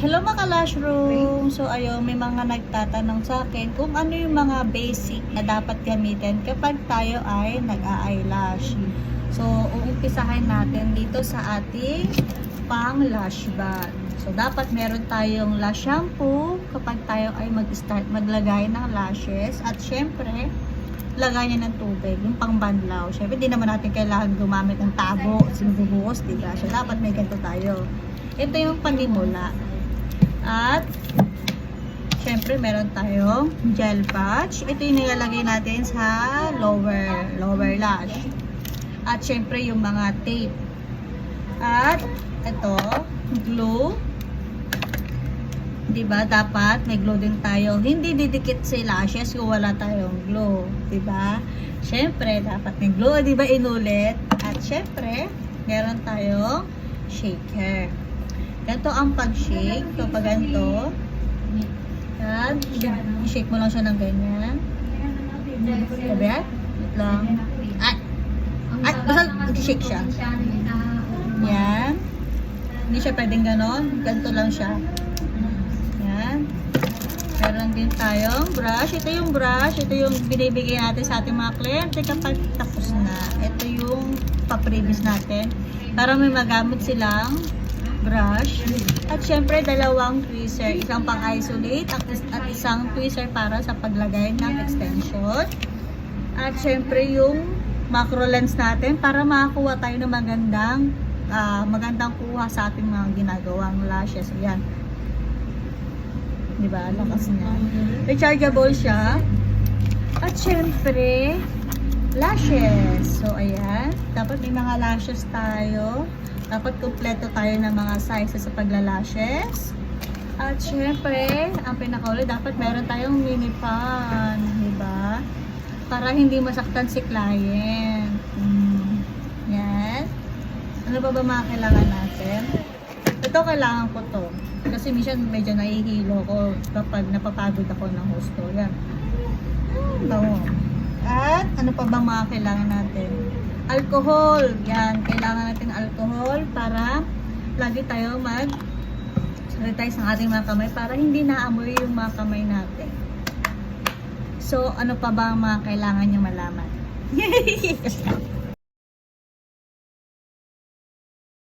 Hello mga Lash Room! So ayun, may mga nagtatanong sa akin kung ano yung mga basic na dapat gamitin kapag tayo ay nag-eyelash. So uumpisahan natin dito sa ating pang lash bath. So dapat meron tayong lash shampoo kapag tayo ay mag-start maglagay ng lashes. At syempre, lagay niya ng tubig, yung pang banlaw. Syempre, di naman natin kailangan gumamit ng tabo at sinubuhos, diba? So dapat may ganito tayo. Ito yung panimula. At syempre meron tayong gel patch. Ito yung nilalagay natin sa lower lash. At syempre yung mga tape. At ito, glue. Diba? Dapat may glue din tayo. Hindi didikit sa lashes kung wala tayong glue. Diba? Syempre, dapat may glue. Diba? Inulit. At syempre, meron tayong shaker. Ganito ang pag-shake. So, pag ganito, yan, i-shake mo lang siya ng ganyan. Sabi yan? Wait lang. Basta i-shake siya. Yan. Hindi siya pwedeng ganon. Ganito lang siya. Yan. Meron din tayong brush. Ito yung brush. Ito yung binibigay natin sa ating mga kliyente kapag tapos na. Ito yung pa-previous natin. Para may magamit silang brush. At syempre, dalawang tweezer. Isang pang-isolate at isang tweezer para sa paglagay ng extension. At syempre, yung macro lens natin para makakuha tayo ng magandang kuha sa ating mga ginagawang lashes. Ayan. Diba? Lakas niya. Rechargeable siya. At syempre, lashes. So, ayan. Dapat may mga lashes tayo. Dapat kumpleto tayo ng mga sizes sa paglalashes. At syempre, ang pinakauli, dapat meron tayong mini pan, diba? Para hindi masaktan si client. Yan. Ano ba mga kailangan natin? Ito, kailangan ko to. Kasi minsan medyo nahihilo ko kapag napapagod ako ng husto. Yan. Bango. At ano pa bang mga kailangan natin? Alcohol. Yan. Kailangan natin alcohol para lagi tayo mag-sanitize ang ating mga kamay para hindi naamoy yung mga kamay natin. So, ano pa ba ang mga kailangan nyo malaman?